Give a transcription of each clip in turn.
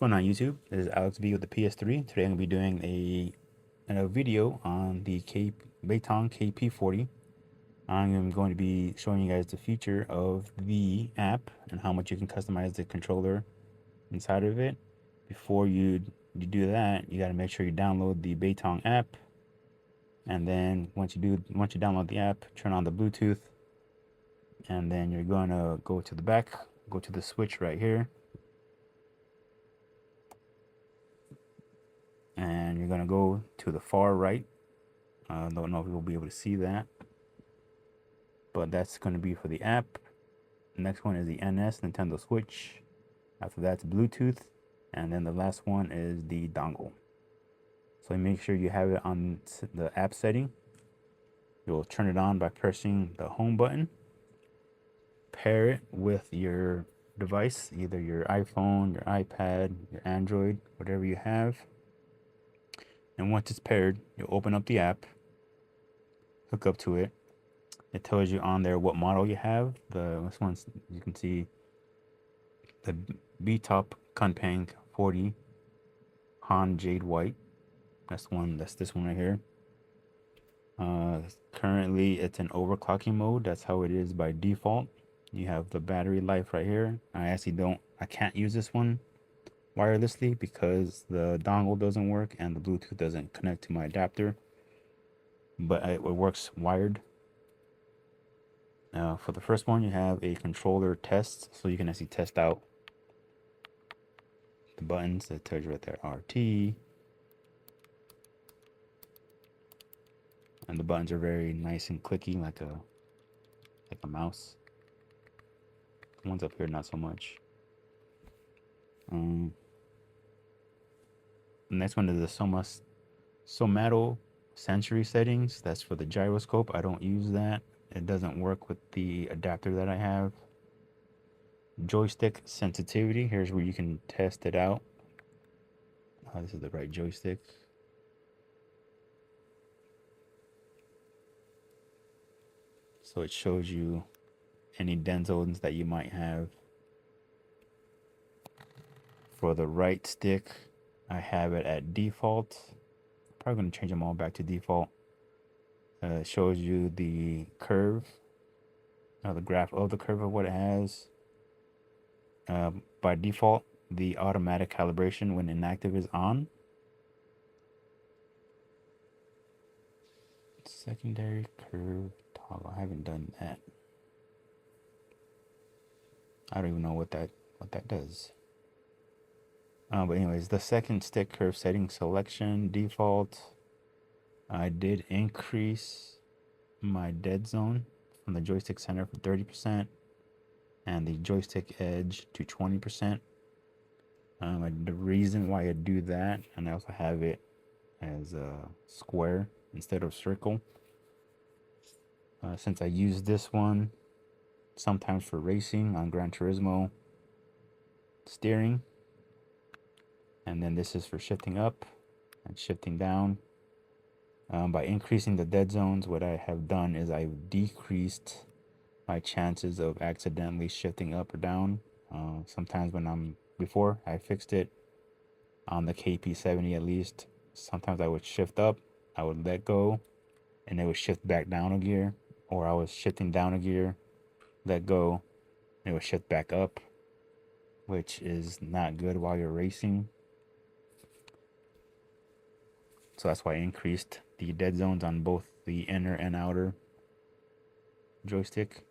going on YouTube? This is Alex B with the PS3. Today I'm going to be doing a video on the Beitong KP40. I'm going to be showing you guys the feature of the app and how much you can customize the controller inside of it. Before you do that, you got to make sure you download the Beitong app, and then once you download the app, turn on the Bluetooth, and then you're going to go to the back, go to the switch right here, and you're going to go to the far right. I don't know if you'll be able to see that, but that's going to be for the app. The next one is the NS Nintendo Switch. After that's Bluetooth, and then the last one is the dongle. So make sure you have it on the app setting. You'll turn it on by pressing the home button. Pair it with your device, either your iPhone, your iPad, your Android, whatever you have. And once it's paired, you'll open up the app, hook up to it. It tells you on there what model you have. This one's, you can see the Beitong KP40 Han Jade White. That's this one right here. Currently it's in overclocking mode. That's how it is by default. You have the battery life right here. I can't use this one wirelessly because the dongle doesn't work and the Bluetooth doesn't connect to my adapter, but it works wired. For the first one, you have a controller test, so you can actually test out the buttons. That tells you right there, RT, and the buttons are very nice and clicky, like a mouse. The ones up here, not so much. The next one is the Somato sensory settings. That's for the gyroscope. I don't use that. It doesn't work with the adapter that I have. Joystick sensitivity. Here's where you can test it out. This is the right joystick. So it shows you any dead zones that you might have. For the right stick, I have it at default. Probably going to change them all back to default. It shows you the curve, the graph of the curve of what it has. By default, the automatic calibration when inactive is on. Secondary curve toggle. I haven't done that. I don't even know what that does. But anyways, the second stick curve setting selection default. I did increase my dead zone from the joystick center from 30% and the joystick edge to 20%. The reason why I do that, and I also have it as a square instead of circle, since I use this one sometimes for racing on Gran Turismo steering, and then this is for shifting up and shifting down. By increasing the dead zones, what I have done is I've decreased my chances of accidentally shifting up or down. Sometimes before I fixed it on the KP70 at least, sometimes I would shift up, I would let go, and it would shift back down a gear, or I was shifting down a gear, let go, and it would shift back up, which is not good while you're racing. So that's why I increased the dead zones on both the inner and outer joystick.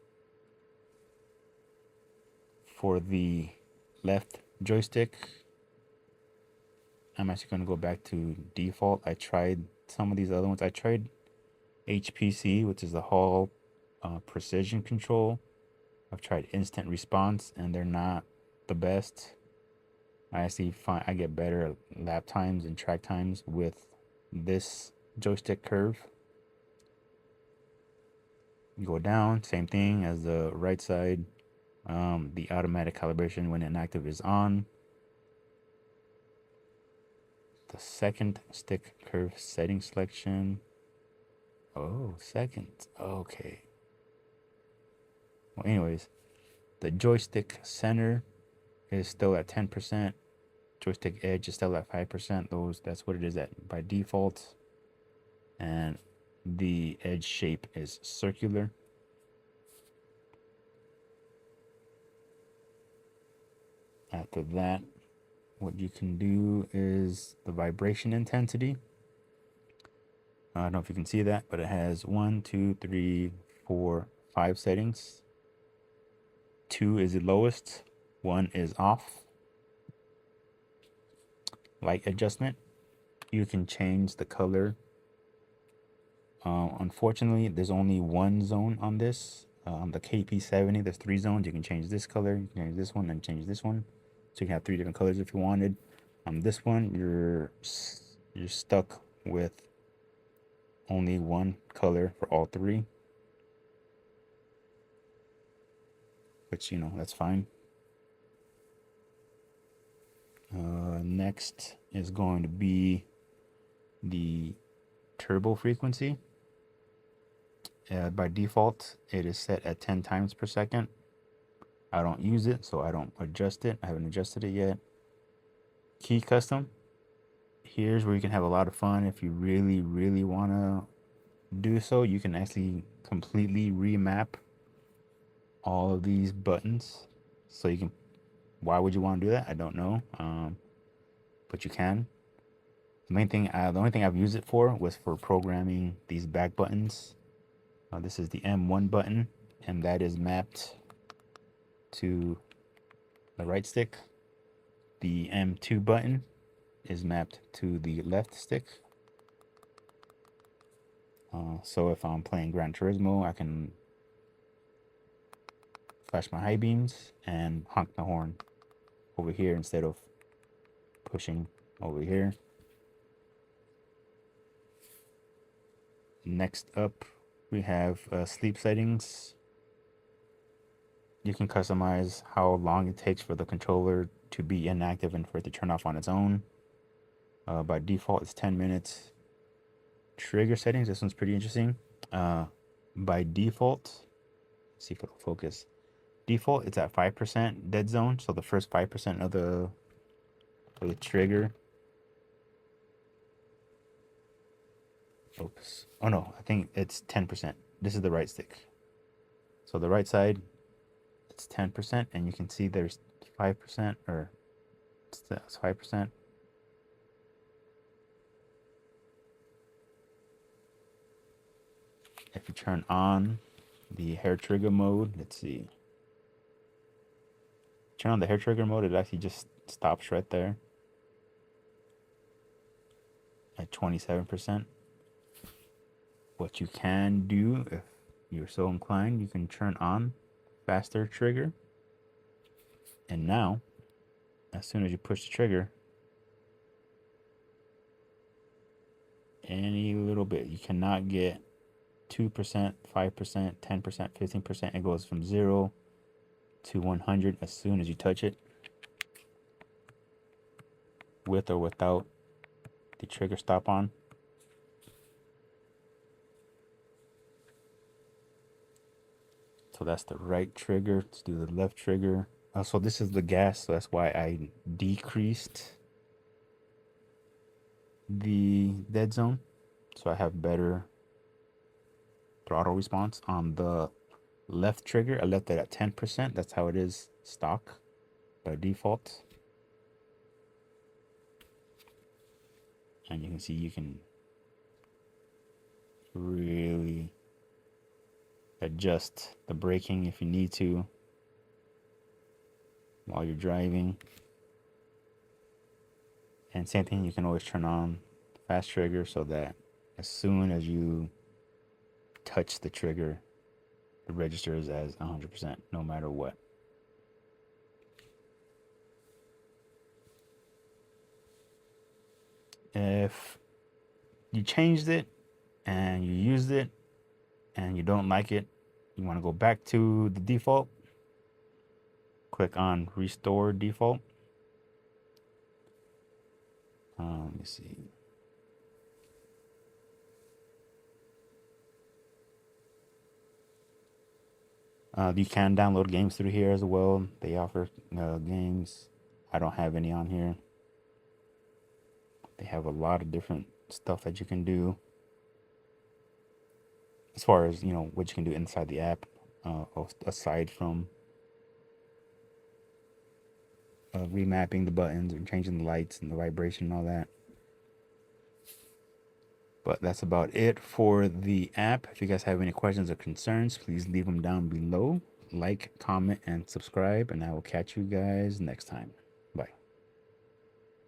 For the left joystick, I'm actually going to go back to default. I tried some of these other ones. I tried HPC, which is the Hall precision control. I've tried instant response, and they're not the best. I actually find I get better lap times and track times with this joystick curve. You go down, same thing as the right side. The automatic calibration when inactive is on. The second stick curve setting selection. Oh, second. Okay. Well, anyways, the joystick center is still at 10%. Joystick edge is still at 5%. That's what it is at by default. And the edge shape is circular. After that, what you can do is the vibration intensity. I don't know if you can see that, but it has 1, 2, 3, 4, 5 settings. 2 is the lowest, 1 is off. Light adjustment, you can change the color. Unfortunately, there's only one zone on this. On the KP40, there's 3 zones. You can change this color, you can change this one, and change this one. So you can have 3 different colors if you wanted. On this one, you're stuck with only one color for all 3. Which, you know, that's fine. Next is going to be the turbo frequency. By default, it is set at 10 times per second. I don't use it, so I don't adjust it. I haven't adjusted it yet. Key custom. Here's where you can have a lot of fun. If you really, really want to do so, you can actually completely remap all of these buttons. So you can, why would you want to do that? I don't know. But you can. The only thing I've used it for was for programming these back buttons. This is the M1 button, and that is mapped to the right stick. The M2 button is mapped to the left stick. So if I'm playing Gran Turismo, I can flash my high beams and honk the horn over here instead of pushing over here. Next up, we have sleep settings. You can customize how long it takes for the controller to be inactive and for it to turn off on its own. By default, it's 10 minutes. Trigger settings, this one's pretty interesting. By default, let's see if it'll focus. Default, it's at 5% dead zone, so the first 5% of the trigger. Oops. Oh no, I think it's 10%. This is the right stick. So the right side, it's 10%, and you can see there's 5%, or it's 5%. If you turn on the hair trigger mode, let's see. Turn on the hair trigger mode, it actually just stops right there at 27%. What you can do, if you're so inclined, you can turn on faster trigger. And now, as soon as you push the trigger, any little bit, you cannot get 2%, 5%, 10%, 15%. It goes from 0 to 100 as soon as you touch it, with or without the trigger stop on. So that's the right trigger. Let's do the left trigger. So this is the gas, so that's why I decreased the dead zone, so I have better throttle response. On the left trigger, I left it at 10%. That's how it is stock by default. And you can see you can really adjust the braking if you need to while you're driving. And same thing, you can always turn on fast trigger so that as soon as you touch the trigger, it registers as 100% no matter what. If you changed it and you used it and you don't like it, you want to go back to the default, click on restore default. Let me see. You can download games through here as well. They offer games. I don't have any on here. They have a lot of different stuff that you can do as far as, you know, what you can do inside the app, aside from remapping the buttons and changing the lights and the vibration and all that. But that's about it for the app. If you guys have any questions or concerns, please leave them down below. Like, comment, and subscribe, and I will catch you guys next time.